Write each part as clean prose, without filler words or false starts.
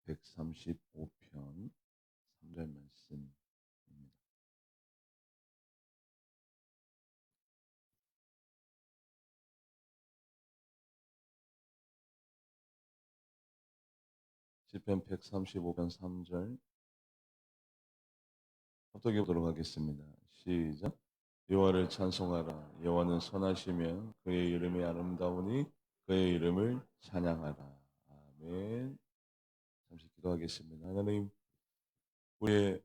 135편 3절 말씀입니다. 시편 135편 3절 합독해 보도록 하겠습니다. 시작. 여호와를 찬송하라. 여호와는 선하시며 그의 이름이 아름다우니 그의 이름을 찬양하라. 아멘. 잠시 기도하겠습니다. 하나님, 우리의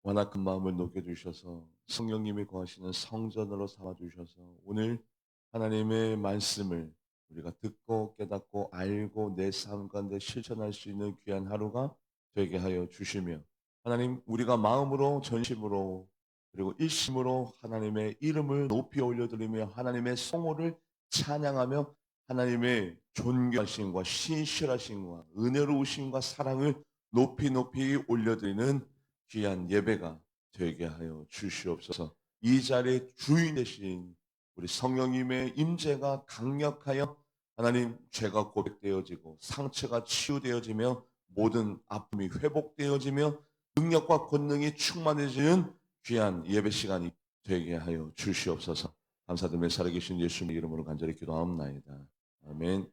완악한 마음을 녹여주셔서 성령님이 거하시는 성전으로 삼아주셔서 오늘 하나님의 말씀을 우리가 듣고 깨닫고 알고 내 삶 가운데 실천할 수 있는 귀한 하루가 되게 하여 주시며, 하나님, 우리가 마음으로 전심으로 그리고 일심으로 하나님의 이름을 높이 올려드리며 하나님의 성호를 찬양하며 하나님의 존귀하심과 신실하심과 은혜로우심과 사랑을 높이 높이 올려드리는 귀한 예배가 되게 하여 주시옵소서. 이 자리의 주인 되신 우리 성령님의 임재가 강력하여 하나님, 죄가 고백되어지고 상처가 치유되어지며 모든 아픔이 회복되어지며 능력과 권능이 충만해지는 귀한 예배 시간이 되게 하여 주시옵소서. 감사드리며 살아계신 예수님의 이름으로 간절히 기도하옵나이다. 아멘.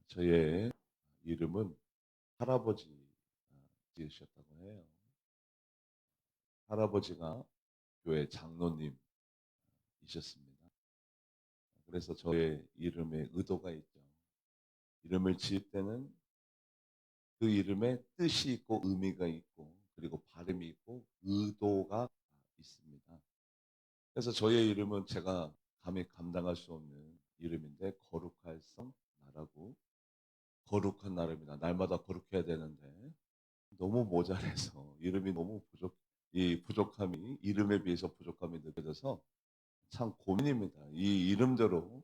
저의 이름은 할아버지 지으셨다고 해요. 할아버지가 교회 장로님이셨습니다. 그래서 저의 이름에 의도가 있죠. 이름을 지을 때는 그 이름에 뜻이 있고 의미가 있고 그리고 발음이 있고 의도가 있습니다. 그래서 저의 이름은 제가 감히 감당할 수 없는 이름인데 거룩할 성 나라고, 거룩한 나라입니다. 날마다 거룩해야 되는데 너무 모자라서 이름이 너무 이 부족함이 이름에 비해서 부족함이 느껴져서 참 고민입니다. 이 이름대로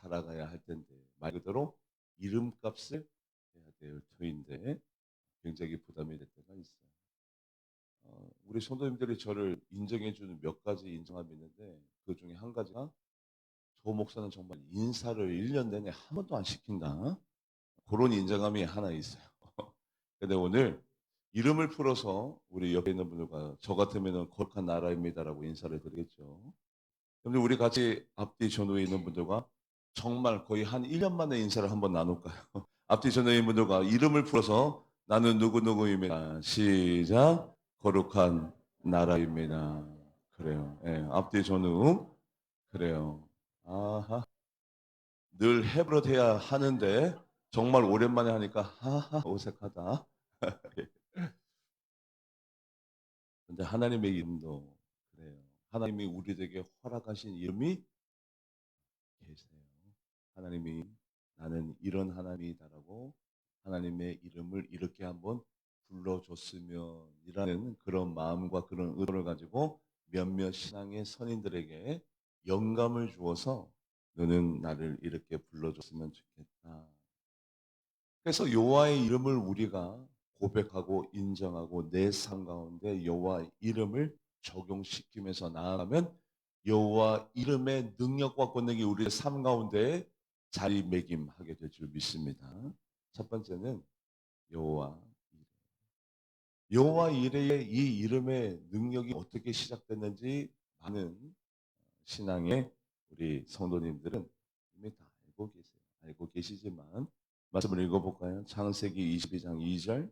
살아가야 할 텐데 말 그대로 이름값을 해야 될 터인데 굉장히 부담이 될 때가 있어요. 우리 성도님들이 저를 인정해 주는 몇 가지 인정함이 있는데 그 중에 한 가지가 조 목사는 정말 인사를 1년 내내 한 번도 안 시킨다. 그런 인정함이 하나 있어요. 근데 오늘 이름을 풀어서 우리 옆에 있는 분들과 저 같으면 거룩한 나라입니다라고 인사를 드리겠죠. 근데 우리 같이 앞뒤 전후에 있는 분들과 정말 거의 한 1년 만에 인사를 한번 나눌까요? 앞뒤 전후에 있는 분들과 이름을 풀어서 나는 누구누구입니다. 시작. 거룩한 나라입니다. 그래요. 예, 앞뒤 전후. 그래요. 아하. 늘 해버릇 해야 하는데 정말 오랜만에 하니까 하하 어색하다. 근데 하나님의 이름도 그래요. 하나님이 우리에게 허락하신 이름이 계세요. 하나님이 나는 이런 하나님이다라고 하나님의 이름을 이렇게 한번 불러줬으면이라는 그런 마음과 그런 의도를 가지고 몇몇 신앙의 선인들에게 영감을 주어서 너는 나를 이렇게 불러줬으면 좋겠다. 그래서 여호와의 이름을 우리가 고백하고 인정하고 내 삶 가운데 여호와 이름을 적용시키면서 나아가면 여호와 이름의 능력과 권능이 우리의 삶 가운데 자리매김하게 될 줄 믿습니다. 첫 번째는 여호와 이름. 여호와 이레의 이 이름의 능력이 어떻게 시작됐는지 많은 신앙의 우리 성도님들은 이미 다 알고 계세요. 알고 계시지만 말씀을 읽어볼까요? 창세기 22장 2절.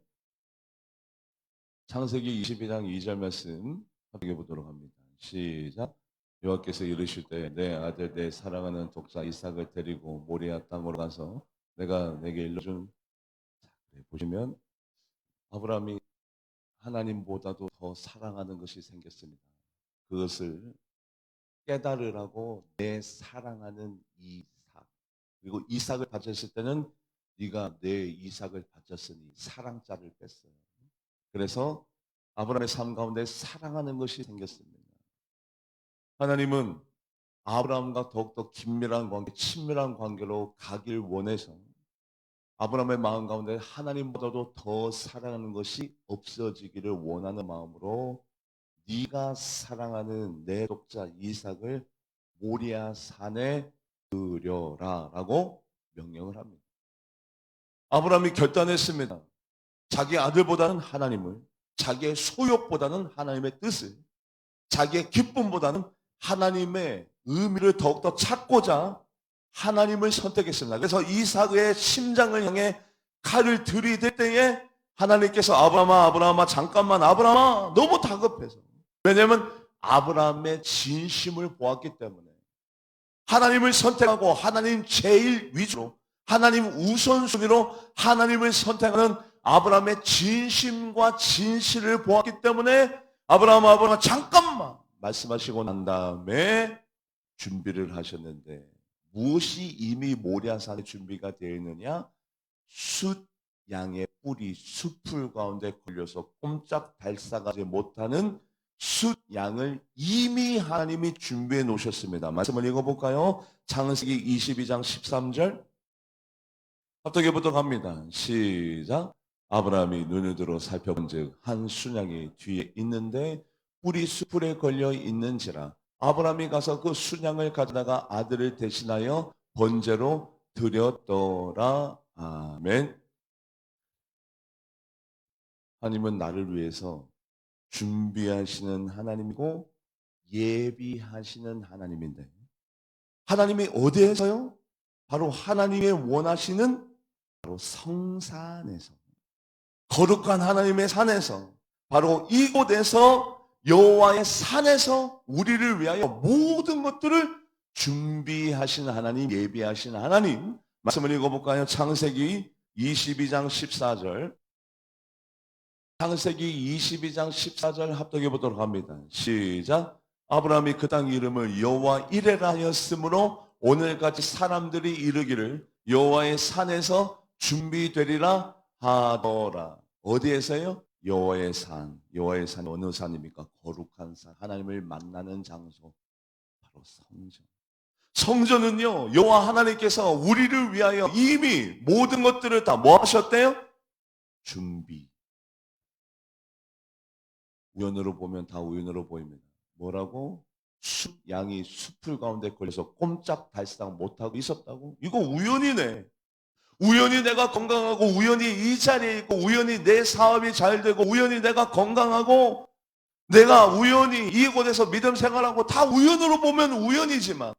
창세기 22장 2절 말씀 확인해 보도록 합니다. 시작. 여호와께서 이르실 때 내 아들 내 사랑하는 독자 이삭을 데리고 모리아 땅으로 가서 내가 내게 일러준. 자, 그래 보시면 아브라함이 하나님보다도 더 사랑하는 것이 생겼습니다. 그것을 깨달으라고 내 사랑하는 이삭. 그리고 이삭을 바쳤을 때는 네가 내 이삭을 바쳤으니 사랑자를 뺐어요. 그래서 아브라함의 삶 가운데 사랑하는 것이 생겼습니다. 하나님은 아브라함과 더욱더 긴밀한 관계, 친밀한 관계로 가길 원해서 아브라함의 마음 가운데 하나님보다도 더 사랑하는 것이 없어지기를 원하는 마음으로 네가 사랑하는 내 독자 이삭을 모리아 산에 드려라라고 명령을 합니다. 아브라함이 결단했습니다. 자기 아들보다는 하나님을, 자기의 소욕보다는 하나님의 뜻을, 자기의 기쁨보다는 하나님의 의미를 더욱더 찾고자 하나님을 선택했습니다. 그래서 이삭의 심장을 향해 칼을 들이댈 때에 하나님께서 아브라함아, 아브라함아, 잠깐만, 아브라함아, 너무 다급해서. 왜냐하면 아브라함의 진심을 보았기 때문에 하나님을 선택하고 하나님 제일 위주로, 하나님 우선순위로 하나님을 선택하는 아브라함의 진심과 진실을 보았기 때문에 아브라함아, 아브라함아, 잠깐만 말씀하시고 난 다음에 준비를 하셨는데, 무엇이 이미 모리아산에 준비가 되어 있느냐? 숫 양의 뿔이 숲풀 가운데 걸려서 꼼짝 달싹하지 못하는 숫 양을 이미 하나님이 준비해 놓으셨습니다. 말씀을 읽어볼까요? 창세기 22장 13절 합독해 보도록 합니다. 시작. 아브라함이 눈을 들어 살펴본즉 한 순양이 뒤에 있는데 뿔이 숲풀에 걸려 있는지라. 아브라함이 가서 그 순양을 가져다가 아들을 대신하여 번제로 드렸더라. 아멘. 하나님은 나를 위해서 준비하시는 하나님이고 예비하시는 하나님인데, 하나님이 어디에서요? 바로 하나님의 원하시는 바로 성산에서, 거룩한 하나님의 산에서, 바로 이곳에서, 여호와의 산에서 우리를 위하여 모든 것들을 준비하신 하나님, 예비하신 하나님. 말씀을 읽어볼까요? 창세기 22장 14절. 창세기 22장 14절 합독해 보도록 합니다. 시작. 아브라함이 그 땅 이름을 여호와 이레라 하였으므로 오늘까지 사람들이 이르기를 여호와의 산에서 준비되리라 하더라. 어디에서요? 여호와의 산. 여호와의 산 어느 산입니까? 거룩한 산. 하나님을 만나는 장소. 바로 성전. 성전은요, 여호와 하나님께서 우리를 위하여 이미 모든 것들을 다 뭐 하셨대요? 준비. 우연으로 보면 다 우연으로 보입니다. 뭐라고? 양이 숲풀 가운데 걸려서 꼼짝달싹 못하고 있었다고? 이거 우연이네. 우연히 내가 건강하고, 우연히 이 자리에 있고, 우연히 내 사업이 잘 되고, 우연히 내가 건강하고, 내가 우연히 이곳에서 믿음 생활하고, 다 우연으로 보면 우연이지만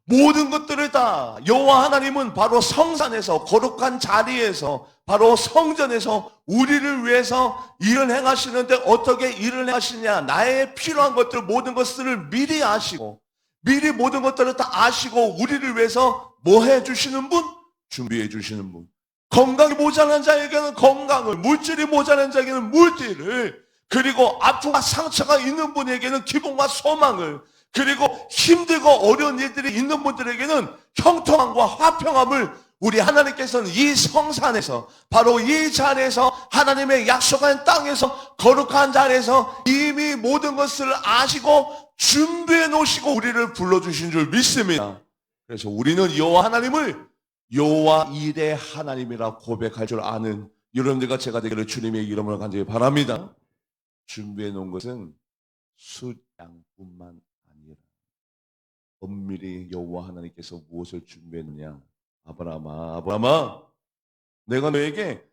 모든 것들을 다 여호와 하나님은 바로 성산에서, 거룩한 자리에서, 바로 성전에서 우리를 위해서 일을 행하시는데, 어떻게 일을 행하시냐? 나의 필요한 것들, 모든 것들을 미리 아시고, 미리 모든 것들을 다 아시고 우리를 위해서 뭐 해주시는 분? 준비해 주시는 분. 건강이 모자란 자에게는 건강을, 물질이 모자란 자에게는 물질을, 그리고 아픔과 상처가 있는 분에게는 기쁨과 소망을, 그리고 힘들고 어려운 일들이 있는 분들에게는 형통함과 화평함을 우리 하나님께서는 이 성산에서, 바로 이 자리에서, 하나님의 약속한 땅에서, 거룩한 자리에서 이미 모든 것을 아시고 준비해 놓으시고 우리를 불러주신 줄 믿습니다. 그래서 우리는 여호와 하나님을 여호와 이레 하나님이라 고백할 줄 아는 여러분들과 제가 되기를 주님의 이름으로 간절히 바랍니다. 준비해 놓은 것은 숫양뿐만 아니라 엄밀히 여호와 하나님께서 무엇을 준비했느냐? 아브라함아, 아브라함아, 내가 너에게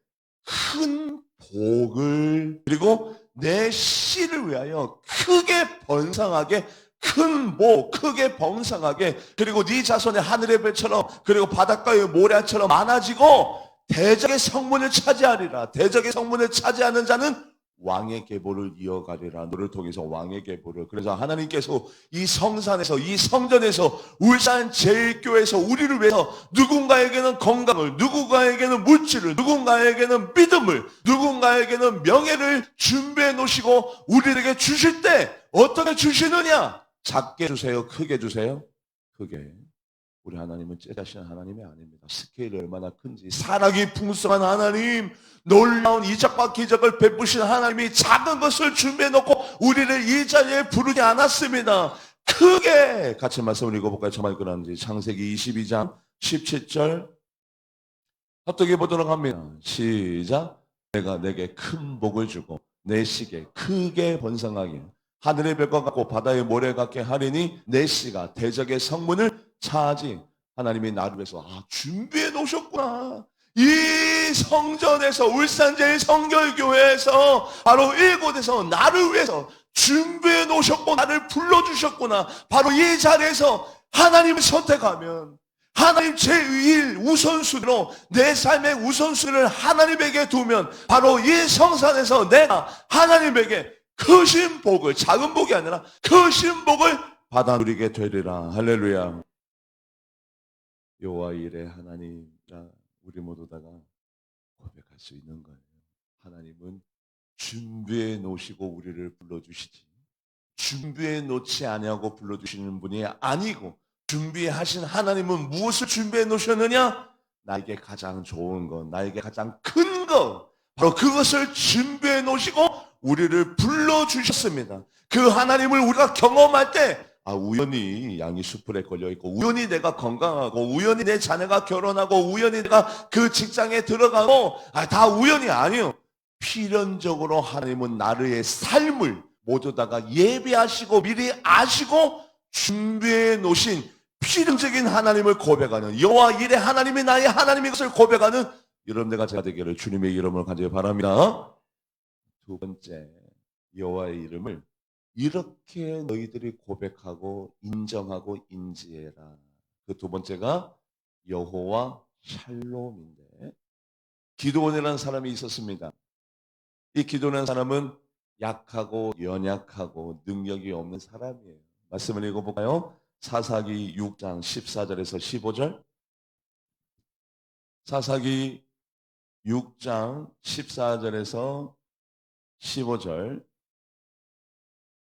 큰 복을, 그리고 내 씨를 위하여 크게 번성하게, 큰 복, 크게 번성하게, 그리고 네 자손의 하늘의 별처럼, 그리고 바닷가의 모래처럼 많아지고 대적의 성문을 차지하리라. 대적의 성문을 차지하는 자는 왕의 계보를 이어가리라. 너를 통해서 왕의 계보를. 그래서 하나님께서 이 성산에서, 이 성전에서, 울산 제일교회에서 우리를 위해서 누군가에게는 건강을, 누군가에게는 물질을, 누군가에게는 믿음을, 누군가에게는 명예를 준비해 놓으시고 우리에게 주실 때 어떻게 주시느냐? 작게 주세요? 크게 주세요? 크게. 우리 하나님은 째자시는 하나님이 아닙니다. 스케일이 얼마나 큰지. 사랑이 풍성한 하나님, 놀라운 이적과 기적을 베푸신 하나님이 작은 것을 준비해 놓고 우리를 이 자리에 부르지 않았습니다. 크게. 같이 말씀을 읽어볼까요? 저만 끊었는지. 창세기 22장 17절 합독해 보도록 합니다. 시작. 내가 내게 큰 복을 주고 내 씨게 크게 번성하게, 하늘의 별과 같고 바다의 모래 같게 하리니 내 씨가 대적의 성문을 차지. 하나님이 나를 위해서 준비해 놓으셨구나. 이 성전에서, 울산제일성결교회에서 바로 이곳에서 나를 위해서 준비해 놓으셨고 나를 불러주셨구나. 바로 이 자리에서 하나님을 선택하면 하나님 제1 우선순위로 내 삶의 우선순위를 하나님에게 두면 바로 이 성산에서 내가 하나님에게 크신 복을, 작은 복이 아니라 크신 복을 받아 누리게 되리라. 할렐루야. 여호와 일의 하나님이라 우리 모두 다가 고백할 수 있는 거예요. 하나님은 준비해 놓으시고 우리를 불러주시지, 준비해 놓지 아니하고 불러주시는 분이 아니고, 준비하신 하나님은 무엇을 준비해 놓으셨느냐? 나에게 가장 좋은 것, 나에게 가장 큰 것, 바로 그것을 준비해 놓으시고 우리를 불러주셨습니다. 그 하나님을 우리가 경험할 때 우연히 양이 숯불에 걸려있고, 우연히 내가 건강하고, 우연히 내 자녀가 결혼하고, 우연히 내가 그 직장에 들어가고, 다 우연이 아니에요. 필연적으로 하나님은 나의 삶을 모두 다가 예비하시고 미리 아시고 준비해 놓으신 필연적인 하나님을 고백하는, 여호와 일의 하나님이 나의 하나님인 것을 고백하는 여러분들과 제가 되기를 주님의 이름으로 간절히 바랍니다. 두 번째, 여호와의 이름을 이렇게 너희들이 고백하고 인정하고 인지해라. 그 두 번째가 여호와 샬롬인데, 기드온이라는 사람이 있었습니다. 이 기드온이라는 사람은 약하고 연약하고 능력이 없는 사람이에요. 말씀을 읽어볼까요? 사사기 6장 14절에서 15절. 사사기 6장 14절에서 15절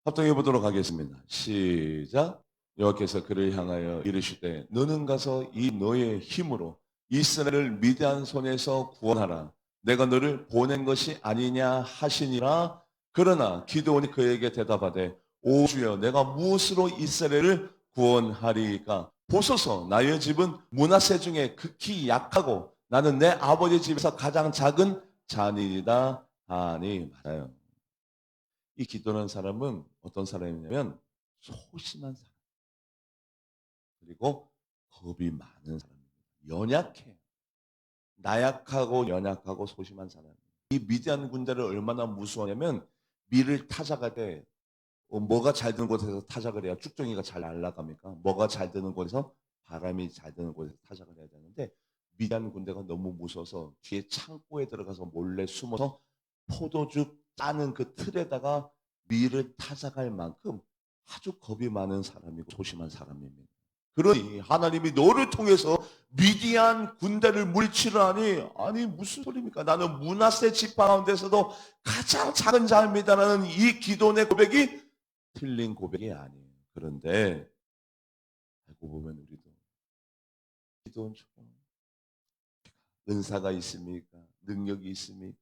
합독해 보도록 하겠습니다. 시작. 여호와께서 그를 향하여 이르시되 너는 가서 이 너의 힘으로 이스라엘을 미디안 손에서 구원하라. 내가 너를 보낸 것이 아니냐 하시니라. 그러나 기드온이 그에게 대답하되 오 주여, 내가 무엇으로 이스라엘을 구원하리까? 보소서, 나의 집은 므낫세 중에 극히 약하고 나는 내 아버지 집에서 가장 작은 자니이다 하니. 맞아요. 이 기도하는 사람은 어떤 사람이냐면 소심한 사람, 그리고 겁이 많은 사람입니다. 연약해. 나약하고 연약하고 소심한 사람. 이 미디안 군대를 얼마나 무서워하냐면, 밀을 타작할 때 뭐가 잘 드는 곳에서 타작을 해야 쭉정이가 잘 날아갑니까? 뭐가 잘 드는 곳에서, 바람이 잘 드는 곳에서 타작을 해야 되는데, 미디안 군대가 너무 무서워서 뒤에 창고에 들어가서 몰래 숨어서 포도주 따는 그 틀에다가 밀을 타작할 만큼 아주 겁이 많은 사람이고 소심한 사람입니다. 그러니 하나님이 너를 통해서 미디안 군대를 물리치라니, 아니 무슨 소리입니까? 나는 므낫세 지파 가운데서도 가장 작은 자입니다라는 이 기도의 고백이 틀린 고백이 아니에요. 그런데 알고 보면 우리도 기도원처럼 은사가 있습니까? 능력이 있습니까?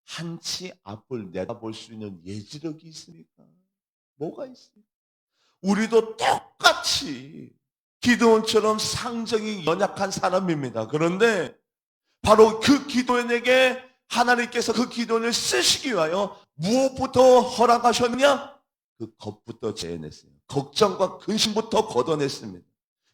한치 앞을 내다볼 수 있는 예지력이 있습니까? 뭐가 있습니까? 우리도 똑같이 기드온처럼 상정이 연약한 사람입니다. 그런데 바로 그 기드온에게 하나님께서 그 기드온을 쓰시기 위하여 무엇부터 허락하셨느냐? 그 겁부터 제어냈어요. 걱정과 근심부터 걷어냈습니다.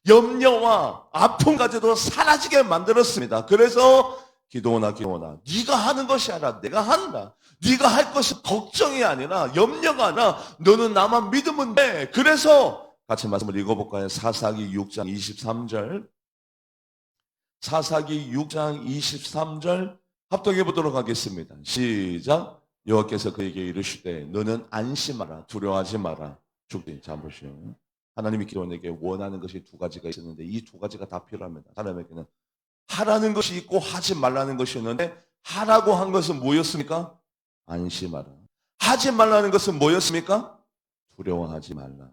염려와 아픔까지도 사라지게 만들었습니다. 그래서 기드온아, 네가 하는 것이 아니라 내가 한다. 네가 할 것이 걱정이 아니라 염려가 아니라 너는 나만 믿으면 돼. 그래서 같이 말씀을 읽어볼까요? 사사기 6장 23절. 사사기 6장 23절 합독해 보도록 하겠습니다. 시작. 여호와께서 그에게 이르시되 너는 안심하라, 두려워하지 마라. 죽지. 자 보시오. 하나님이 기도원에게 원하는 것이 두 가지가 있었는데 이 두 가지가 다 필요합니다. 사람에게는 하라는 것이 있고 하지 말라는 것이었는데, 하라고 한 것은 뭐였습니까? 안심하라. 하지 말라는 것은 뭐였습니까? 두려워하지 말라.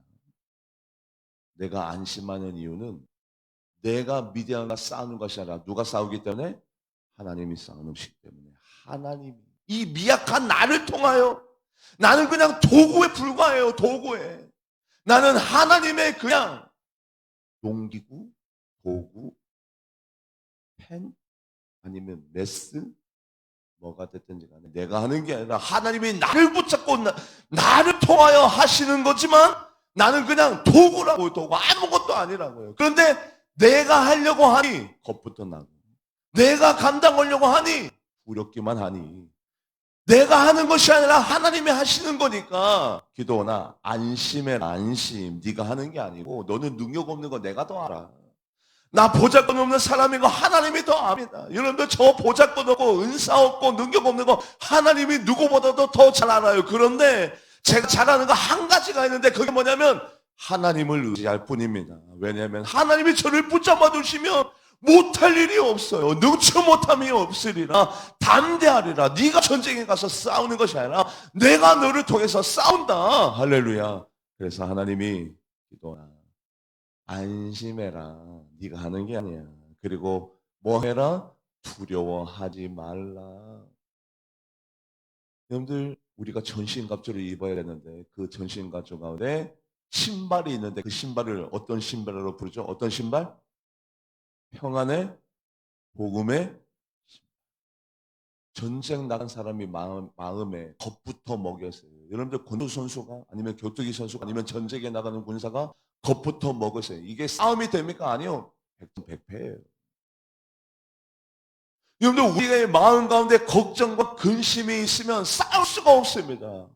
내가 안심하는 이유는 내가 미디안과 싸우는 것이 아니라 누가 싸우기 때문에? 하나님이 싸우는 것이기 때문에. 하나님이 이 미약한 나를 통하여, 나는 그냥 도구에 불과해요. 도구에. 나는 하나님의 그냥 농기구, 도구, 펜, 아니면 메스, 뭐가 됐든지 간에 내가 하는 게 아니라 하나님이 나를 붙잡고 나를 통하여 하시는 거지만 나는 그냥 도구라고, 도구, 아무것도 아니라고요. 그런데 내가 하려고 하니 겁부터 나고, 내가 감당하려고 하니 두렵기만 하니 내가 하는 것이 아니라 하나님이 하시는 거니까 기도나 안심해라. 안심. 네가 하는 게 아니고 너는 능력 없는 거 내가 더 알아. 나 보잘것 없는 사람인 거 하나님이 더 압니다. 여러분들 저 보잘것 없고 은사 없고 능력 없는 거 하나님이 누구보다도 더 잘 알아요. 그런데 제가 잘하는 거 한 가지가 있는데 그게 뭐냐면 하나님을 의지할 뿐입니다. 왜냐하면 하나님이 저를 붙잡아 두시면 못할 일이 없어요. 능치 못함이 없으리라. 담대하리라. 네가 전쟁에 가서 싸우는 것이 아니라 내가 너를 통해서 싸운다. 할렐루야. 그래서 하나님이 기도나 안심해라. 네가 하는 게 아니야. 그리고 뭐 해라? 두려워하지 말라. 여러분들 우리가 전신갑주를 입어야 되는데 그 전신갑주 가운데 신발이 있는데 그 신발을 어떤 신발로 부르죠? 어떤 신발? 평안의 복음의 전쟁 나간 사람이 마음에 겁부터 먹였어요. 여러분들 권투 선수가 아니면 격투기 선수가 아니면 전쟁에 나가는 군사가 겁부터 먹었어요. 이게 싸움이 됩니까? 아니요. 백전백패예요. 여러분들 우리의 마음 가운데 걱정과 근심이 있으면 싸울 수가 없습니다.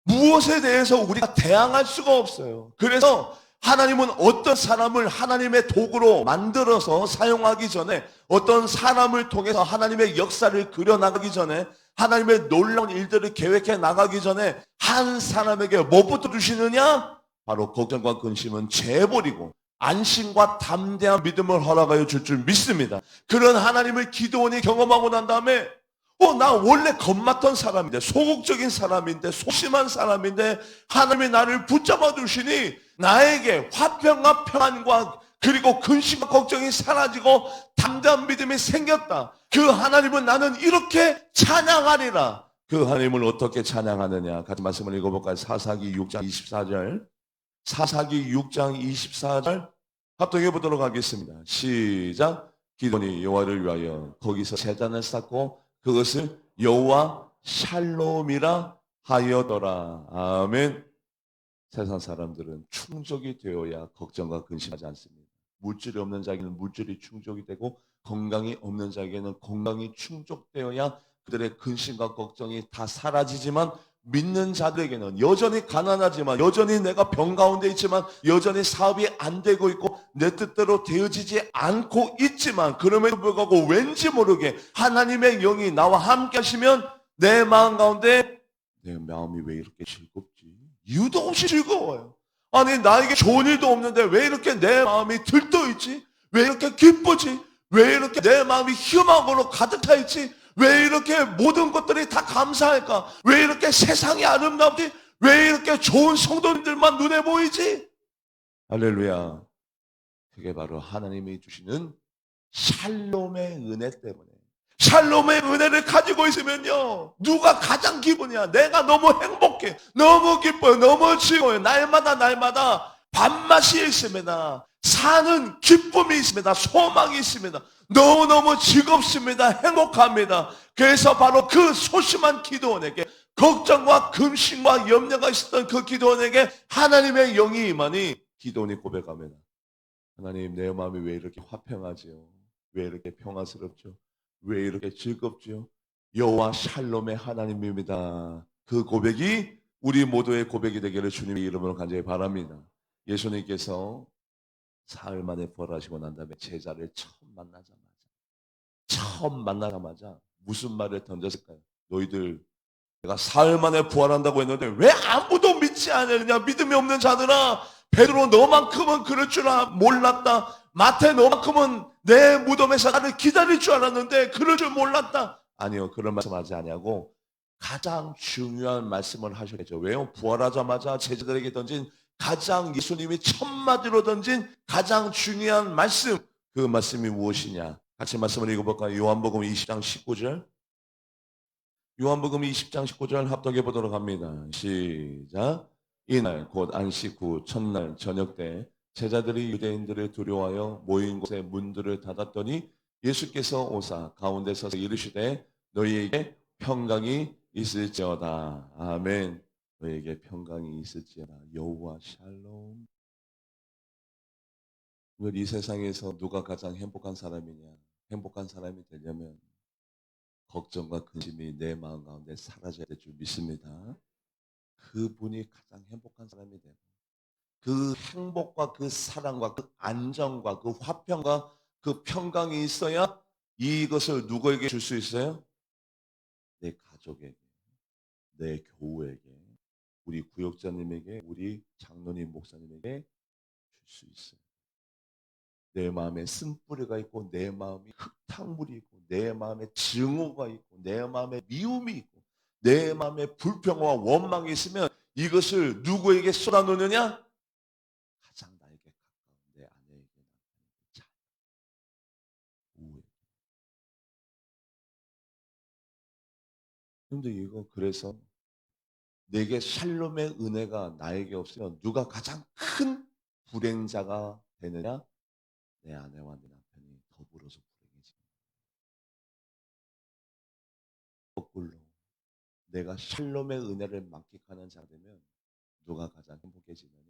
무엇에 대해서 우리가 대항할 수가 없어요. 그래서 하나님은 어떤 사람을 하나님의 도구로 만들어서 사용하기 전에 어떤 사람을 통해서 하나님의 역사를 그려나가기 전에 하나님의 놀라운 일들을 계획해 나가기 전에 한 사람에게 뭐부터 주시느냐? 바로 걱정과 근심은 재버리고 안심과 담대한 믿음을 허락하여 줄 줄 믿습니다. 그런 하나님을 기도원이 경험하고 난 다음에 나 원래 겁맞던 사람인데 소극적인 사람인데 소심한 사람인데 하나님이 나를 붙잡아 두시니 나에게 화평과 평안과 그리고 근심과 걱정이 사라지고 담대한 믿음이 생겼다. 그 하나님은 나는 이렇게 찬양하리라. 그 하나님을 어떻게 찬양하느냐 같이 말씀을 읽어볼까요? 사사기 6장 24절 사사기 6장 24절 합독해 보도록 하겠습니다. 시작. 기도니 여호와를 위하여 거기서 제단을 쌓고 그것을 여호와 샬롬이라 하여더라. 아멘. 세상 사람들은 충족이 되어야 걱정과 근심하지 않습니다. 물질이 없는 자에게는 물질이 충족이 되고 건강이 없는 자에게는 건강이 충족되어야 그들의 근심과 걱정이 다 사라지지만 믿는 자들에게는 여전히 가난하지만 여전히 내가 병 가운데 있지만 여전히 사업이 안 되고 있고 내 뜻대로 되어지지 않고 있지만 그럼에도 불구하고 왠지 모르게 하나님의 영이 나와 함께 하시면 내 마음 가운데 내 마음이 왜 이렇게 즐겁지? 이유도 없이 즐거워요. 아니 나에게 좋은 일도 없는데 왜 이렇게 내 마음이 들떠있지? 왜 이렇게 기쁘지? 왜 이렇게 내 마음이 희망으로 가득 차 있지? 왜 이렇게 모든 것들이 다 감사할까? 왜 이렇게 세상이 아름답지? 왜 이렇게 좋은 성도님들만 눈에 보이지? 할렐루야. 그게 바로 하나님이 주시는 샬롬의 은혜 때문에 샬롬의 은혜를 가지고 있으면요 누가 가장 기쁘냐? 내가 너무 행복해, 너무 기뻐요, 너무 즐거워요. 날마다 밥맛이 있습니다. 사는 기쁨이 있습니다. 소망이 있습니다. 너무너무 즐겁습니다. 행복합니다. 그래서 바로 그 소심한 기도원에게 걱정과 근심과 염려가 있었던 그 기도원에게 하나님의 영이 임하니 기도원이 고백합니다. 하나님, 내 마음이 왜 이렇게 화평하지요? 왜 이렇게 평화스럽죠? 왜 이렇게 즐겁죠? 여호와 샬롬의 하나님입니다. 그 고백이 우리 모두의 고백이 되기를 주님의 이름으로 간절히 바랍니다. 예수님께서 사흘 만에 부활하시고 난 다음에 제자를 처음 만나자마자 무슨 말을 던졌을까요? 너희들 내가 사흘 만에 부활한다고 했는데 왜 아무도 믿지 않느냐? 믿음이 없는 자들아, 베드로 너만큼은 그럴 줄 몰랐다. 마태 너만큼은 내 무덤에서 나를 기다릴 줄 알았는데 그럴 줄 몰랐다. 아니요, 그런 말씀하지 아니하고 가장 중요한 말씀을 하셨죠. 왜요? 부활하자마자 제자들에게 던진 가장 예수님이 첫 마디로 던진 가장 중요한 말씀, 그 말씀이 무엇이냐? 같이 말씀을 읽어볼까요? 요한복음 20장 19절. 요한복음 20장 19절 합독해 보도록 합니다. 시작. 이날 곧 안식 후 첫날 저녁 때 제자들이 유대인들을 두려워하여 모인 곳에 문들을 닫았더니 예수께서 오사 가운데 서서 이르시되 너희에게 평강이 있을지어다. 아멘. 너희에게 평강이 있을지어다. 여호와 샬롬. 이 세상에서 누가 가장 행복한 사람이냐? 행복한 사람이 되려면 걱정과 근심이 내 마음 가운데 사라져야 될 줄 믿습니다. 그분이 가장 행복한 사람이 되고 그 행복과 그 사랑과 그 안정과 그 화평과 그 평강이 있어야 이것을 누구에게 줄 수 있어요? 내 가족에게, 내 교우에게, 우리 구역자님에게, 우리 장로님 목사님에게 줄 수 있어요. 내 마음에 쓴뿌리가 있고 내 마음에 흙탕물이 있고 내 마음에 증오가 있고 내 마음에 미움이 있고 내 마음에 불평과 원망이 있으면 이것을 누구에게 쏟아놓느냐? 가장 나에게 가까운 내 아내에게, 남편에게, 자녀에게. 근데 이거 그래서 내게 샬롬의 은혜가 나에게 없으면 누가 가장 큰 불행자가 되느냐? 내 아내와 내 남편이 더불어서 불행해집니다. 거꾸로 내가 샬롬의 은혜를 만끽하는 자 되면 누가 가장 행복해지느냐?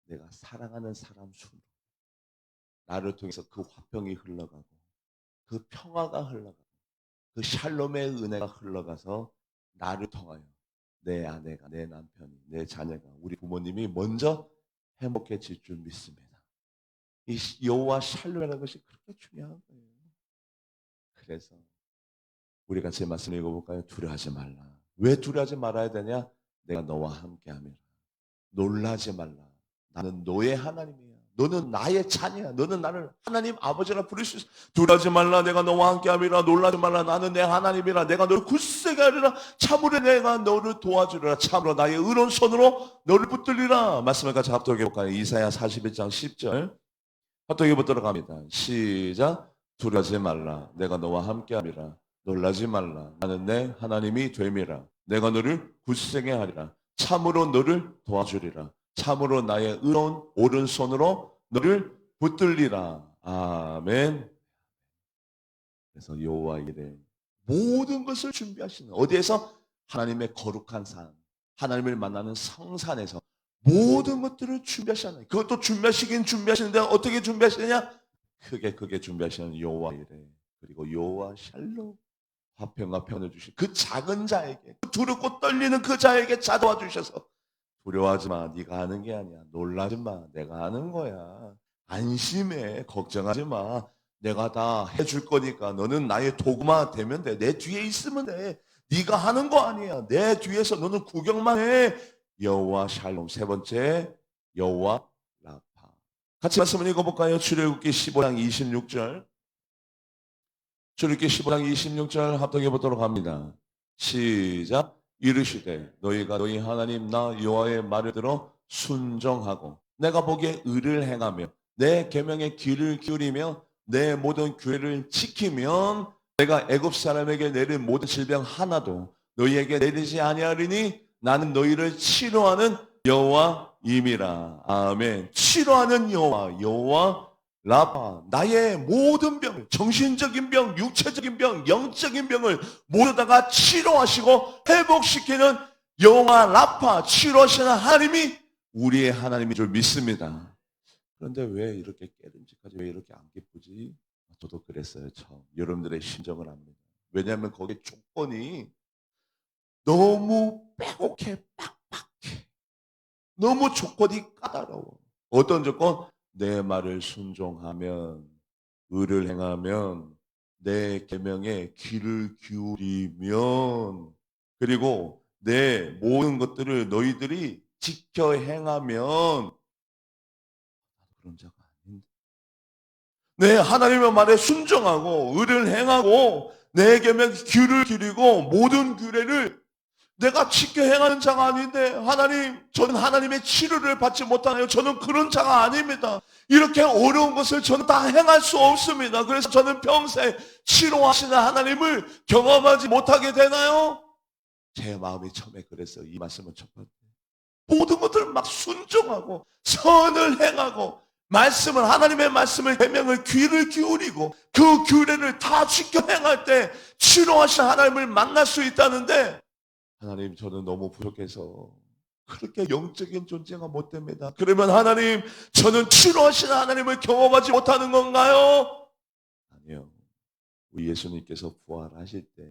내가 사랑하는 사람 순으로 나를 통해서 그 화평이 흘러가고 그 평화가 흘러가고 그 샬롬의 은혜가 흘러가서 나를 통하여 내 아내가, 내 남편이, 내 자녀가, 우리 부모님이 먼저 행복해질 줄 믿습니다. 이 여호와 샬롬이라는 것이 그렇게 중요한 거예요. 그래서 우리 같이 말씀 읽어볼까요? 두려워하지 말라. 왜 두려워하지 말아야 되냐? 내가 너와 함께함이라. 놀라지 말라. 나는 너의 하나님이야. 너는 나의 자녀야. 너는 나를 하나님 아버지라 부를 수 있어. 두려워하지 말라. 내가 너와 함께함이라. 놀라지 말라. 나는 내 하나님이라. 내가 너를 굳세게 하리라. 참으로 내가 너를 도와주리라. 참으로 나의 의로운 손으로 너를 붙들리라. 말씀을 같이 합독해 볼까요? 이사야 41장 10절 합독해 보도록 합니다. 시작. 두려워하지 말라. 내가 너와 함께함이라. 놀라지 말라. 나는 내 하나님이 됨이라. 내가 너를 굳세게 하리라. 참으로 너를 도와주리라. 참으로 나의 의로운 오른손으로 너를 붙들리라. 아멘. 그래서 여호와 이르되 모든 것을 준비하시는 어디에서? 하나님의 거룩한 산, 하나님을 만나는 성산에서 모든 것들을 준비하시는, 그것도 준비하시긴 준비하시는데 어떻게 준비하시느냐? 크게 준비하시는 여호와 이르되 그리고 여호와 샬롬 화평과 평을 주신 그 작은 자에게, 두렵고 떨리는 그 자에게 찾아와 주셔서 두려워하지 마. 네가 하는 게 아니야. 놀라지 마. 내가 하는 거야. 안심해. 걱정하지 마. 내가 다 해줄 거니까 너는 나의 도구만 되면 돼. 내 뒤에 있으면 돼. 네가 하는 거 아니야. 내 뒤에서 너는 구경만 해. 여호와 샬롬. 세 번째 여호와 라파. 같이 말씀을 읽어볼까요? 출애굽기 15장 26절. 출애굽기 15장 26절 합독해 보도록 합니다. 시작. 이르시되 너희가 너희 하나님 나 여호와의 말을 들어 순종하고 내가 보기에 의를 행하며 내 계명에 귀를 기울이며 내 모든 규례를 지키면 내가 애굽 사람에게 내린 모든 질병 하나도 너희에게 내리지 아니하리니 나는 너희를 치료하는 여호와임이라. 아멘. 치료하는 여호와 라파, 나의 모든 병, 정신적인 병, 육체적인 병, 영적인 병을 모두 다가 치료하시고 회복시키는 여호와 라파, 치료하시는 하나님이 우리의 하나님인 줄 믿습니다. 그런데 왜 이렇게 깨름직하지? 왜 이렇게 안 기쁘지? 저도 그랬어요, 처음. 여러분들의 심정을 압니다. 왜냐하면 거기 조건이 너무 빼곡해, 빡빡해. 너무 조건이 까다로워. 어떤 조건? 내 말을 순종하면, 의를 행하면, 내 계명에 귀를 기울이면, 그리고 내 모든 것들을 너희들이 지켜 행하면 그런 자가 아닌데. 내 하나님의 말에 순종하고 의를 행하고 내 계명에 귀를 기울이고 모든 규례를 내가 지켜 행하는 자가 아닌데, 하나님, 저는 하나님의 치료를 받지 못하나요? 저는 그런 자가 아닙니다. 이렇게 어려운 것을 저는 다 행할 수 없습니다. 그래서 저는 평생 치료하시는 하나님을 경험하지 못하게 되나요? 제 마음이 처음에 그랬어요. 이 말씀을 접할 때 모든 것들을 막 순종하고 선을 행하고 말씀을, 하나님의 말씀을, 계명을 귀를 기울이고 그 규례를 다 지켜 행할 때 치료하시는 하나님을 만날 수 있다는데, 하나님, 저는 너무 부족해서 그렇게 영적인 존재가 못 됩니다. 그러면 하나님, 저는 치료하시는 하나님을 경험하지 못하는 건가요? 아니요. 우리 예수님께서 부활하실 때,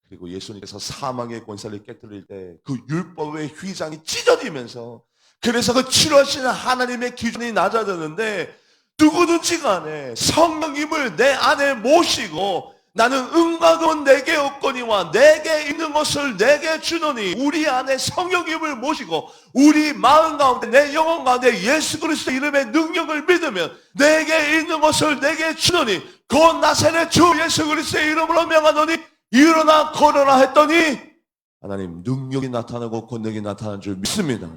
그리고 예수님께서 사망의 권세를 깨뜨릴 때 그 율법의 휘장이 찢어지면서, 그래서 그 치료하시는 하나님의 기준이 낮아졌는데, 누구든지 간에 성령님을 내 안에 모시고 나는 은과 금은 내게 없거니와 내게 있는 것을 내게 주노니, 우리 안에 성령님을 모시고 우리 마음 가운데 내 영혼 가운데 예수 그리스도 이름의 능력을 믿으면 내게 있는 것을 내게 주노니, 곧 나사렛 주 예수 그리스도의 이름으로 명하노니 일어나 걸어라 했더니 하나님 능력이 나타나고 권능이 나타난 줄 믿습니다.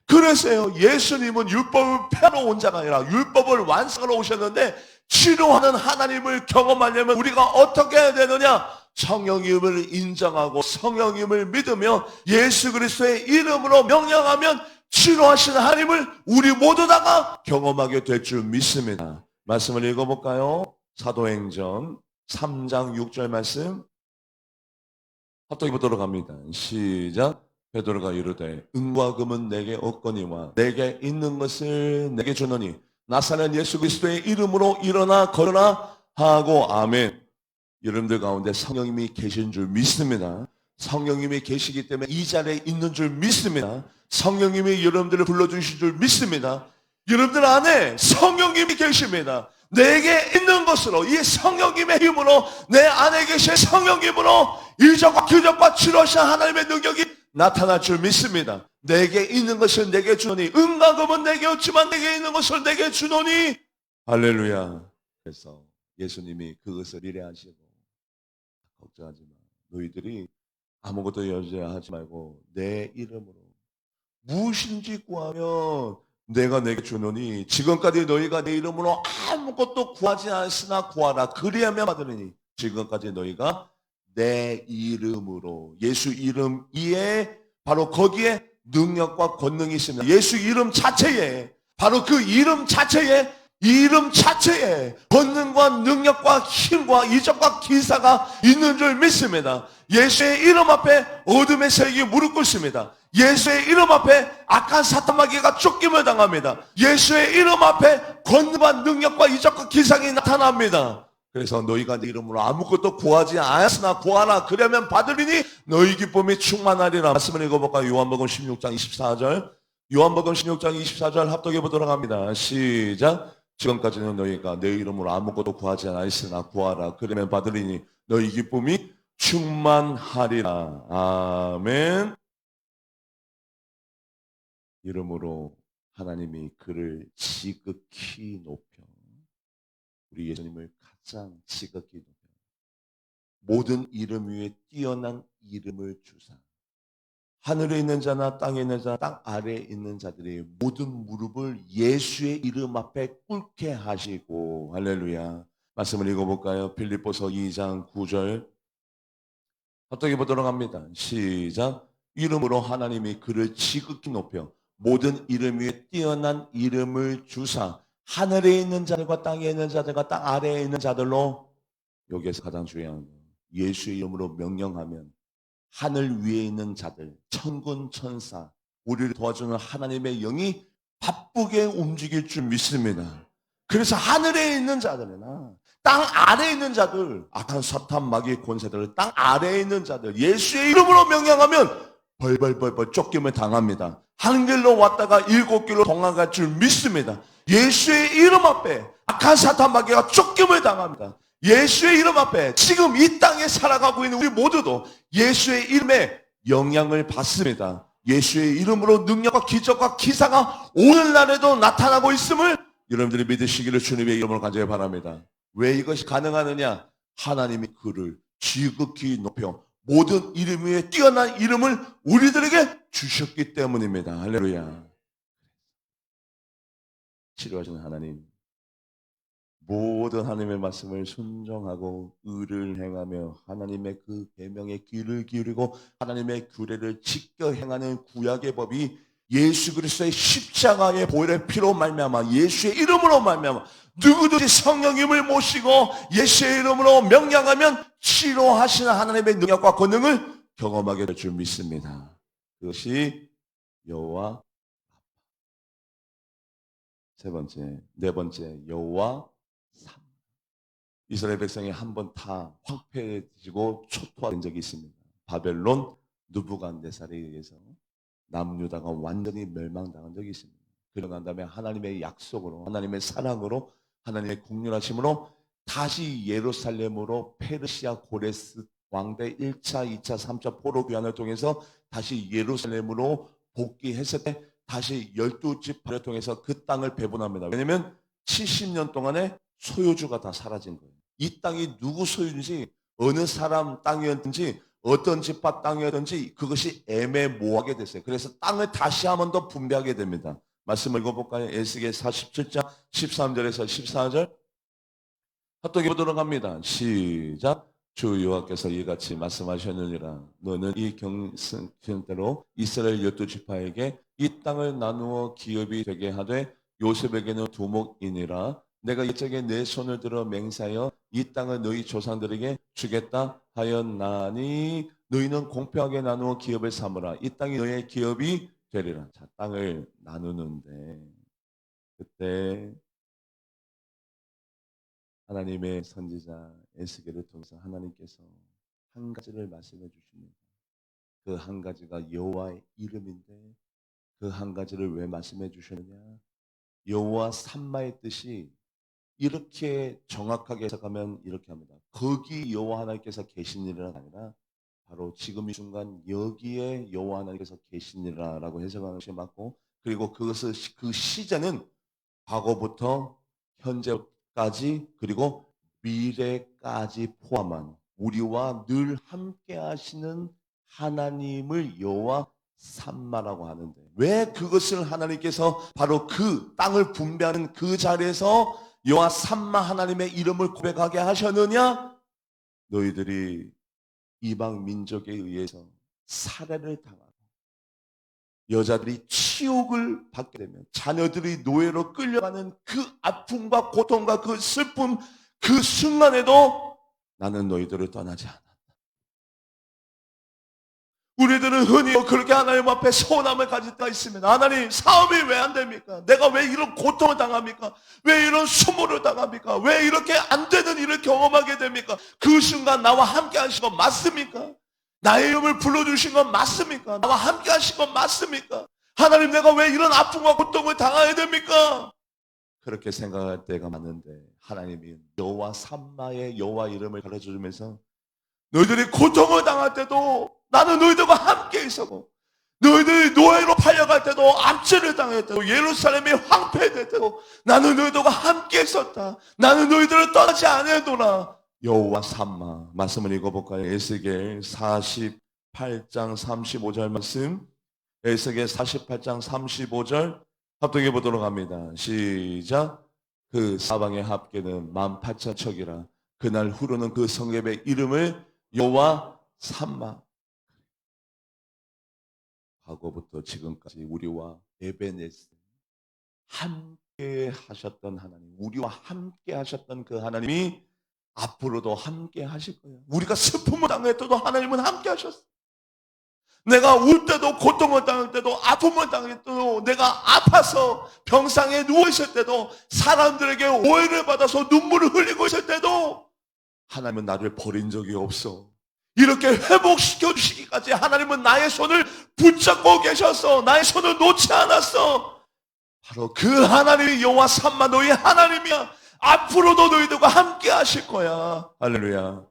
그래서요, 예수님은 율법을 펴러 온 자가 아니라 율법을 완성하러 오셨는데, 치료하는 하나님을 경험하려면 우리가 어떻게 해야 되느냐? 성령님을 인정하고 성령님을 믿으며 예수 그리스도의 이름으로 명령하면 치료하시는 하나님을 우리 모두 다가 경험하게 될 줄 믿습니다. 말씀을 읽어볼까요? 사도행전 3장 6절 말씀 합독해 보도록 합니다. 시작. 베드로가 이르되 은과 금은 내게 없거니와 내게 있는 것을 내게 주노니 나사렛 예수 그리스도의 이름으로 일어나 걸어라 하고. 아멘. 여러분들 가운데 성령님이 계신 줄 믿습니다. 성령님이 계시기 때문에 이 자리에 있는 줄 믿습니다. 성령님이 여러분들을 불러주신 줄 믿습니다. 여러분들 안에 성령님이 계십니다. 내게 있는 것으로, 이 성령님의 힘으로, 내 안에 계신 성령님으로 이적과 기적과 치료하신 하나님의 능력이 나타날 줄 믿습니다. 내게 있는 것을 내게 주노니, 은과 금은 내게 없지만 내게 있는 것을 내게 주노니. 할렐루야. 그래서 예수님이 그것을 이래하시고, 걱정하지 마. 너희들이 아무것도 염려하지 말고 내 이름으로 무엇인지 구하면 내가 내게 주노니, 지금까지 너희가 내 이름으로 아무것도 구하지 않았으나 구하라 그리하면 받으리니. 지금까지 너희가 내 이름으로, 예수 이름 위에 바로 거기에 능력과 권능이 있습니다. 예수 이름 자체에, 바로 그 이름 자체에, 이름 자체에 권능과 능력과 힘과 이적과 기사가 있는 줄 믿습니다. 예수의 이름 앞에 어둠의 세력이 무릎 꿇습니다. 예수의 이름 앞에 악한 사탄 마귀가 쫓김을 당합니다. 예수의 이름 앞에 권능과 능력과 이적과 기상이 나타납니다. 그래서 너희가 내 이름으로 아무것도 구하지 않았으나 구하라 그러면 받으리니 너희 기쁨이 충만하리라. 말씀을 읽어볼까요? 요한복음 16장 24절. 요한복음 16장 24절 합독해 보도록 합니다. 시작. 지금까지는 너희가 내 이름으로 아무것도 구하지 않았으나 구하라 그러면 받으리니 너희 기쁨이 충만하리라. 아멘. 이름으로 하나님이 그를 지극히 높여, 우리 예수님을 가장 지극히 높여 모든 이름 위에 뛰어난 이름을 주사 하늘에 있는 자나 땅에 있는 자나 땅 아래에 있는 자들이 모든 무릎을 예수의 이름 앞에 꿇게 하시고. 할렐루야. 말씀을 읽어볼까요? 빌립보서 2장 9절 합독해 보도록 합니다. 시작. 이름으로 하나님이 그를 지극히 높여 모든 이름 위에 뛰어난 이름을 주사 하늘에 있는 자들과 땅에 있는 자들과 땅 아래에 있는 자들로. 여기에서 가장 중요한 거, 예수의 이름으로 명령하면 하늘 위에 있는 자들, 천군 천사, 우리를 도와주는 하나님의 영이 바쁘게 움직일 줄 믿습니다. 그래서 하늘에 있는 자들이나 땅 아래에 있는 자들, 악한 사탄 마귀의 권세들을 땅 아래에 있는 자들 예수의 이름으로 명령하면 벌벌벌벌 쫓김을 당합니다. 한 길로 왔다가 7길로 도망갈 줄 믿습니다. 예수의 이름 앞에 악한 사탄 마귀가 쫓김을 당합니다. 예수의 이름 앞에 지금 이 땅에 살아가고 있는 우리 모두도 예수의 이름에 영향을 받습니다. 예수의 이름으로 능력과 기적과 기사가 오늘날에도 나타나고 있음을 여러분들이 믿으시기를 주님의 이름으로 간절히 바랍니다. 왜 이것이 가능하느냐? 하나님이 그를 지극히 높여 모든 이름 위에 뛰어난 이름을 우리들에게 주셨기 때문입니다. 할렐루야. 치료하시는 하나님, 모든 하나님의 말씀을 순종하고 의를 행하며 하나님의 그 계명에 귀를 기울이고 하나님의 규례를 지켜 행하는 구약의 법이 예수 그리스도의 십자가의 보혈의 피로 말미암아 예수의 이름으로 말미암아 누구든지 성령님을 모시고 예수의 이름으로 명령하면 치료하시는 하나님의 능력과 권능을 경험하게 될 줄 믿습니다. 그것이 여호와. 세 번째, 네 번째, 여호와 이스라엘 백성이 한 번 다 황폐해지고 초토화된 적이 있습니다. 바벨론 느부갓네살에 의해서 남유다가 완전히 멸망당한 적이 있습니다. 그러고 난 다음에 하나님의 약속으로, 하나님의 사랑으로, 하나님의 국률하심으로 다시 예루살렘으로 페르시아 고레스 왕대 1차, 2차, 3차 포로 귀환을 통해서 다시 예루살렘으로 복귀했을 때 다시 12지파를 통해서 그 땅을 배분합니다. 왜냐하면 70년 동안에 소유주가 다 사라진 거예요. 이 땅이 누구 소유인지, 어느 사람 땅이었든지, 어떤 지파 땅이었든지 그것이 애매모호하게 됐어요. 그래서 땅을 다시 한 번 더 분배하게 됩니다. 말씀을 읽어볼까요? 에스겔 47장 13절에서 14절 합독해 보도록 합니다. 시작. 주 여호와께서 이같이 말씀하셨느니라. 너는 이 경승대로 이스라엘 12지파에게 이 땅을 나누어 기업이 되게 하되 요셉에게는 두목이니라. 내가 이쪽에 내 손을 들어 맹세하여 이 땅을 너희 조상들에게 주겠다 하였나니 너희는 공평하게 나누어 기업을 삼으라. 이 땅이 너희의 기업이 되리라. 자, 땅을 나누는데 그때 하나님의 선지자 에스겔을 통해서 하나님께서 한 가지를 말씀해 주십니다. 그 한 가지가 여호와의 이름인데 그 한 가지를 왜 말씀해 주셨느냐? 여호와 삼마의 뜻이 이렇게 정확하게 해석하면 이렇게 합니다. 거기 여호와 하나님께서 계시니라가 아니라 바로 지금 이 순간 여기에 여호와 하나님께서 계시니라라고 해석하는 것이 맞고, 그리고 그것을 그 시제는 과거부터 현재까지 그리고 미래까지 포함한 우리와 늘 함께 하시는 하나님을 여호와 삼마라고 하는데, 왜 그것을 하나님께서 바로 그 땅을 분배하는 그 자리에서 여호와 삼마 하나님의 이름을 고백하게 하셨느냐? 너희들이 이방 민족에 의해서 살해를 당하고 여자들이 치욕을 받게 되면 자녀들이 노예로 끌려가는 그 아픔과 고통과 그 슬픔, 그 순간에도 나는 너희들을 떠나지 않았다. 우리들은 흔히 그렇게 하나님 앞에 서운함을 가질 때가 있습니다. 하나님, 사업이 왜 안 됩니까? 내가 왜 이런 고통을 당합니까? 왜 이런 수모를 당합니까? 왜 이렇게 안 되는 일을 경험하게 됩니까? 그 순간 나와 함께 하신 건 맞습니까? 나의 이름을 불러주신 건 맞습니까? 나와 함께 하신 건 맞습니까? 하나님, 내가 왜 이런 아픔과 고통을 당해야 됩니까? 그렇게 생각할 때가 많은데 하나님이 여호와 삼마의 여호와 이름을 가르쳐주면서 너희들이 고통을 당할 때도 나는 너희들과 함께 있었고, 너희들이 노예로 팔려갈 때도 압제를 당할 때도 예루살렘이 황폐될 때도 나는 너희들과 함께 있었다. 나는 너희들을 떠나지 않았노라. 여호와 삼마. 말씀을 읽어볼까요? 에스겔 48장 35절 말씀. 에스겔 48장 35절 합독해 보도록 합니다. 시작. 그 사방의 합계는 18,000척이라. 그날 후로는 그 성읍의 이름을 여호와 삼마. 과거부터 지금까지 우리와 에베네스 함께 하셨던 하나님, 우리와 함께 하셨던 그 하나님이 앞으로도 함께 하실 거예요. 우리가 슬픔을 당했어도 하나님은 함께 하셨어요. 내가 울 때도, 고통을 당할 때도, 아픔을 당할 때도, 내가 아파서 병상에 누워있을 때도, 사람들에게 오해를 받아서 눈물을 흘리고 있을 때도 하나님은 나를 버린 적이 없어. 이렇게 회복시켜 주시기까지 하나님은 나의 손을 붙잡고 계셔서 나의 손을 놓지 않았어. 바로 그 하나님이 여호와 삼마 너희 하나님이야. 앞으로도 너희들과 함께 하실 거야. 할렐루야.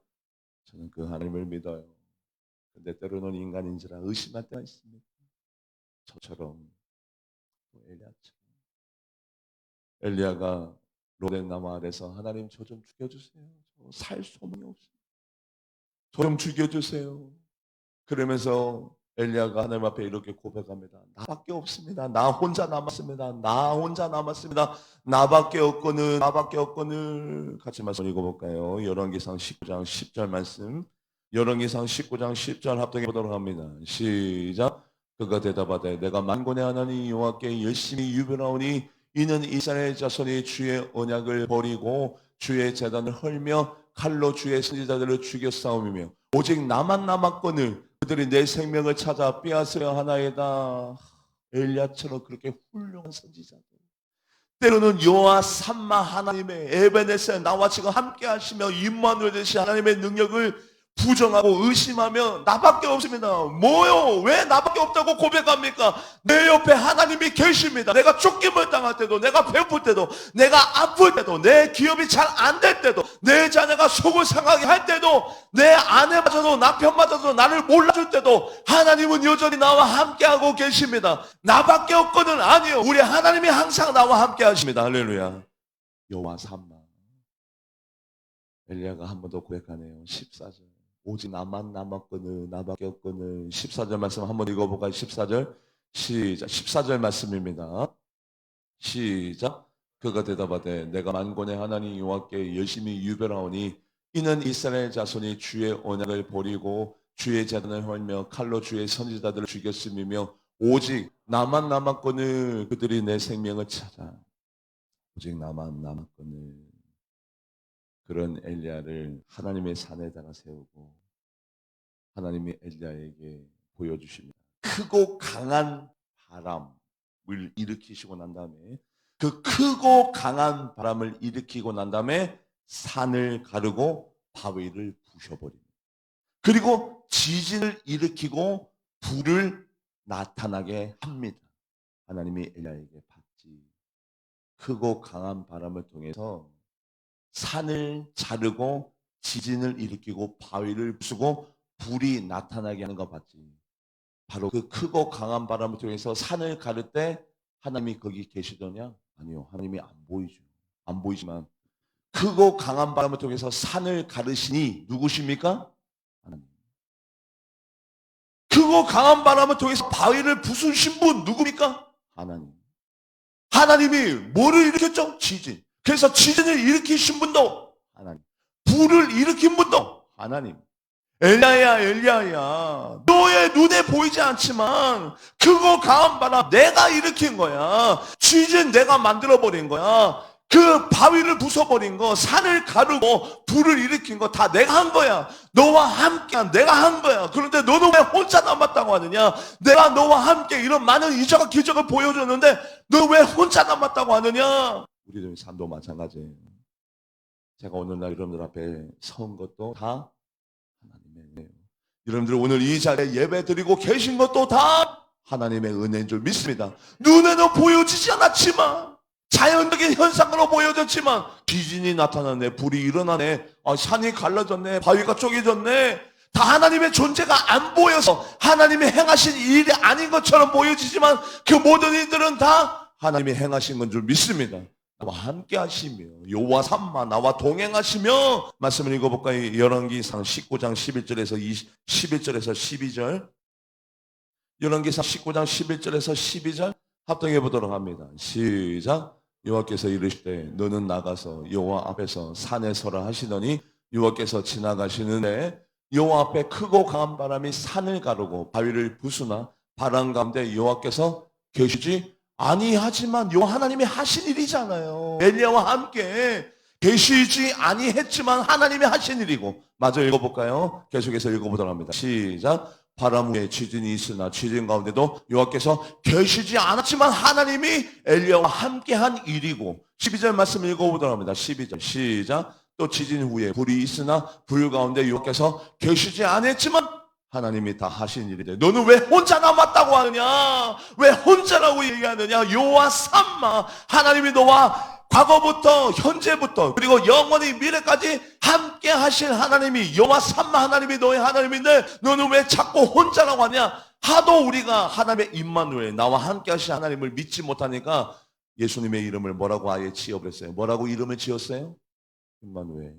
저는 그 하나님을 믿어요. 근데 때로는 인간인지라 의심할 때가 있습니다. 저처럼, 엘리야처럼. 엘리야가 로뎀 나무 아래서 하나님 저 좀 죽여주세요. 살 소망이 없어요. 저 좀 죽여주세요. 그러면서 엘리야가 하나님 앞에 이렇게 고백합니다. 나밖에 없습니다. 나 혼자 남았습니다. 나 혼자 남았습니다. 나밖에 없거늘, 나밖에 없거늘. 같이 말씀 읽어볼까요? 열왕기상 19장 10절 말씀. 열왕기상 19장 10절 합독해 보도록 합니다. 시작. 그가 대답하되 내가 만군의 하나님 여호와께 열심히 유별하오니 이는 이스라엘 자손이 주의 언약을 버리고 주의 제단을 헐며 칼로 주의 선지자들을 죽여 싸움이며 오직 나만 남았거늘 그들이 내 생명을 찾아 빼앗으려 하나이다. 엘리야처럼 그렇게 훌륭한 선지자들, 때로는 여호와 삼마 하나님의 에베네셀 나와 지금 함께 하시며 임마누엘 되신 하나님의 능력을 부정하고 의심하며 나밖에 없습니다. 뭐요? 왜 나밖에 없다고 고백합니까? 내 옆에 하나님이 계십니다. 내가 쫓김을 당할 때도, 내가 배고플 때도, 내가 아플 때도, 내 기업이 잘 안 될 때도, 내 자녀가 속을 상하게 할 때도, 내 아내마저도 남편마저도 나를 몰라줄 때도 하나님은 여전히 나와 함께하고 계십니다. 나밖에 없거든 아니요. 우리 하나님이 항상 나와 함께 하십니다. 할렐루야. 여호와 삼마. 엘리야가 한 번 더 고백하네요. 14절. 오직 나만 남았거늘 나밖에 없거늘. 14절 말씀 한번 읽어볼까요? 14절 시작. 14절 말씀입니다. 시작. 그가 대답하되 내가 만군의 하나님 여호와께 열심히 유별하오니 이는 이스라엘 자손이 주의 언약을 버리고 주의 재단을 헐며 칼로 주의 선지자들을 죽였음이며 오직 나만 남았거늘 그들이 내 생명을 찾아 오직 나만 남았거늘. 그런 엘리야를 하나님의 산에다가 세우고 하나님이 엘리야에게 보여주십니다. 크고 강한 바람을 일으키시고 난 다음에 그 크고 강한 바람을 일으키고 난 다음에 산을 가르고 바위를 부셔버립니다. 그리고 지진을 일으키고 불을 나타나게 합니다. 하나님이 엘리야에게 봤지. 크고 강한 바람을 통해서 산을 자르고 지진을 일으키고 바위를 부수고 불이 나타나게 하는 거 봤지. 바로 그 크고 강한 바람을 통해서 산을 가를 때 하나님이 거기 계시더냐? 아니요. 하나님이 안 보이죠. 안 보이지만 크고 강한 바람을 통해서 산을 가르시니 누구십니까? 하나님. 크고 강한 바람을 통해서 바위를 부수신 분 누굽니까? 하나님. 하나님이 뭐를 일으켰죠? 지진. 그래서 지진을 일으키신 분도 하나님. 불을 일으킨 분도 하나님. 엘리야야 엘리야야 너의 눈에 보이지 않지만 크고 강한 바람 내가 일으킨 거야. 지진 내가 만들어버린 거야. 그 바위를 부숴버린 거, 산을 가르고 불을 일으킨 거 다 내가 한 거야. 너와 함께 내가 한 거야. 그런데 너는 왜 혼자 남았다고 하느냐? 내가 너와 함께 이런 많은 이적과 기적을 보여줬는데 너 왜 혼자 남았다고 하느냐? 우리들 삶도 마찬가지예요. 제가 오늘날 여러분들 앞에 선 것도 다 하나님의 은혜예요. 여러분들 오늘 이 자리에 예배 드리고 계신 것도 다 하나님의 은혜인 줄 믿습니다. 눈에는 보여지지 않았지만 자연적인 현상으로 보여졌지만 지진이 나타나네, 불이 일어나네, 산이 갈라졌네, 바위가 쪼개졌네. 다 하나님의 존재가 안 보여서 하나님이 행하신 일이 아닌 것처럼 보여지지만 그 모든 일들은 다 하나님이 행하신 건 줄 믿습니다. 나와 함께 하시며 여호와 삼마 나와 동행하시며. 말씀을 읽어볼까요? 열왕기상 19장 11절에서 11절에서 12절. 열왕기상 19장 11절에서 12절 합동해 보도록 합니다. 시작. 여호와께서 이르시되 너는 나가서 여호와 앞에서 산에 서라 하시더니 여호와께서 지나가시는데 여호와 앞에 크고 강한 바람이 산을 가르고 바위를 부수나 바람 가운데 여호와께서 계시지 아니하지만 여호와 하나님이 하신 일이잖아요. 엘리야와 함께 계시지 아니했지만 하나님이 하신 일이고. 마저 읽어볼까요? 계속해서 읽어보도록 합니다. 시작. 바람 위에 지진이 있으나 지진 가운데도 여호와께서 계시지 않았지만 하나님이 엘리야와 함께한 일이고. 12절 말씀 읽어보도록 합니다. 12절 시작. 또 지진 후에 불이 있으나 불 가운데 여호와께서 계시지 않았지만 하나님이 다 하신 일이래. 너는 왜 혼자 남았다고 하느냐? 왜 혼자라고 얘기하느냐? 여호와 삼마 하나님이 너와 과거부터 현재부터 그리고 영원히 미래까지 함께 하실 하나님이 여호와 삼마 하나님이 너의 하나님인데 너는 왜 자꾸 혼자라고 하냐? 하도 우리가 하나님의 임마누엘 나와 함께 하실 하나님을 믿지 못하니까 예수님의 이름을 뭐라고 아예 지어버렸어요. 뭐라고 이름을 지었어요? 임마누엘.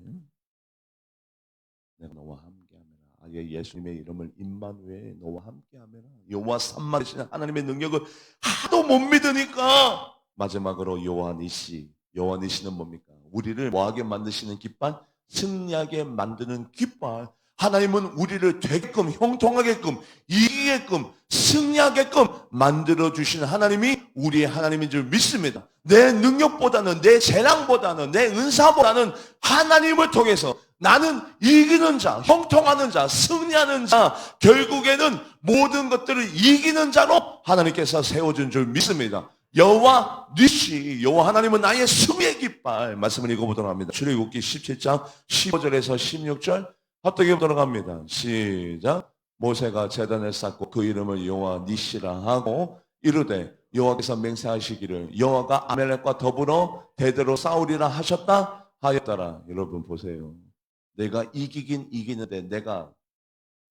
내가 너와 함께하면 아예 예수님의 이름을 임마누엘 너와 함께하면 여호와 삼마 되시는 하나님의 능력을 하도 못 믿으니까 마지막으로 여호와 니시. 여호와 니시는 뭡니까? 우리를 뭐하게 만드시는 깃발? 승리하게 만드는 깃발. 하나님은 우리를 되게끔 형통하게끔 이기게끔 승리하게끔 만들어주시는 하나님이 우리의 하나님인 줄 믿습니다. 내 능력보다는 내 재량보다는 내 은사보다는 하나님을 통해서 나는 이기는 자, 형통하는 자, 승리하는 자, 결국에는 모든 것들을 이기는 자로 하나님께서 세워준 줄 믿습니다. 여호와 니시, 여호와 하나님은 나의 승리의 깃발. 말씀을 읽어보도록 합니다. 출애굽기 17장 15절에서 16절 합독해 보도록 합니다. 시작. 모세가 제단을 쌓고 그 이름을 여호와 니시라 하고 이르되 여호와께서 맹세하시기를 여호와가 아말렉과 더불어 대대로 싸우리라 하셨다 하였더라. 여러분 보세요. 내가 이기긴 이기는데 내가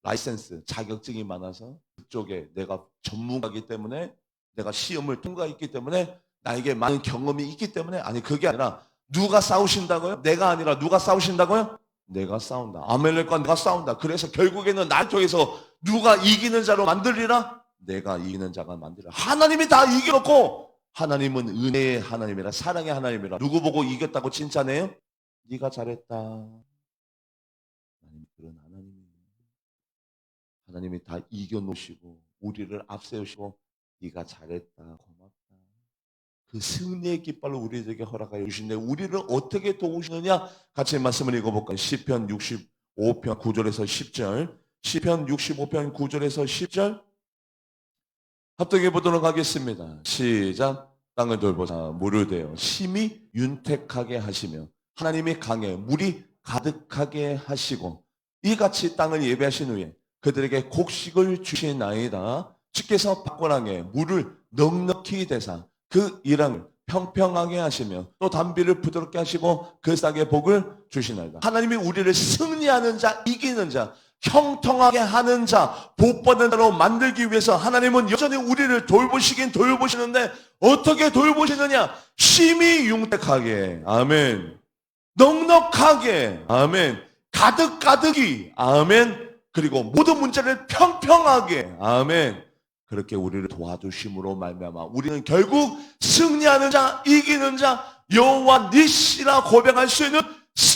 라이센스, 자격증이 많아서 그쪽에 내가 전문가이기 때문에 내가 시험을 통과했기 때문에 나에게 많은 경험이 있기 때문에 아니 그게 아니라 누가 싸우신다고요? 내가 아니라 누가 싸우신다고요? 내가 싸운다. 아말렉과 내가 싸운다. 그래서 결국에는 날 통해서 누가 이기는 자로 만들리라? 내가 이기는 자가 만들리라. 하나님이 다 이겨놓고 하나님은 은혜의 하나님이라 사랑의 하나님이라 누구 보고 이겼다고 칭찬해요? 네가 잘했다. 하나님 그런 하나님이에요. 하나님이 다 이겨놓으시고 우리를 앞세우시고 네가 잘했다 고맙다 그 승리의 깃발로 우리에게 허락하여 주신데 우리를 어떻게 도우시느냐 같이 말씀을 읽어볼까요? 시편 65편 9절에서 10절 시편 65편 9절에서 10절 합독해 보도록 하겠습니다. 시작. 땅을 돌보사 물을 대어 심히 윤택하게 하시며 하나님이 강에 물이 가득하게 하시고 이같이 땅을 예배하신 후에 그들에게 곡식을 주시나이다. 주께서 박고랑에 물을 넉넉히 대사 그 이랑을 평평하게 하시며 또 담비를 부드럽게 하시고 그 싹에 복을 주시나이다. 하나님이 우리를 승리하는 자, 이기는 자, 형통하게 하는 자, 복받는 자로 만들기 위해서 하나님은 여전히 우리를 돌보시긴 돌보시는데 어떻게 돌보시느냐? 심히 융택하게, 아멘. 넉넉하게, 아멘. 가득가득이, 아멘. 그리고 모든 문제를 평평하게, 아멘. 그렇게 우리를 도와주심으로 말미암아 우리는 결국 승리하는 자, 이기는 자, 여호와 니시라 고백할 수 있는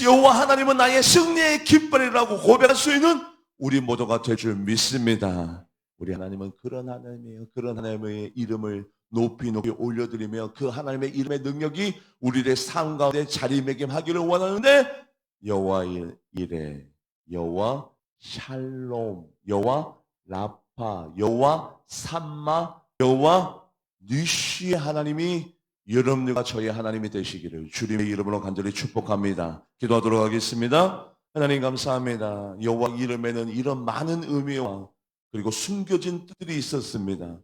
여호와 하나님은 나의 승리의 깃발이라고 고백할 수 있는 우리 모두가 될 줄 믿습니다. 우리 하나님은 그런 하나님이에요. 그런 하나님의 이름을 높이 높이 올려드리며 그 하나님의 이름의 능력이 우리의 삶 가운데 자리매김하기를 원하는데 여호와 이레, 여호와 샬롬, 여호와 라파, 여호와 삼마, 여호와 니시의 하나님이 여러분들과 저희 하나님이 되시기를 주님의 이름으로 간절히 축복합니다. 기도하도록 하겠습니다. 하나님 감사합니다. 여호와 이름에는 이런 많은 의미와 그리고 숨겨진 뜻들이 있었습니다.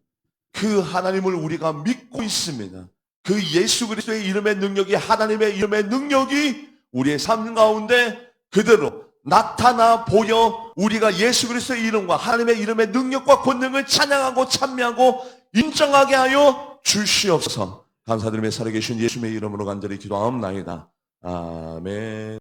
그 하나님을 우리가 믿고 있습니다. 그 예수 그리스도의 이름의 능력이 하나님의 이름의 능력이 우리의 삶 가운데 그대로 나타나 보여 우리가 예수 그리스도의 이름과 하나님의 이름의 능력과 권능을 찬양하고 찬미하고 인정하게 하여 주시옵소서. 감사드리며 살아계신 예수님의 이름으로 간절히 기도하옵나이다. 아멘.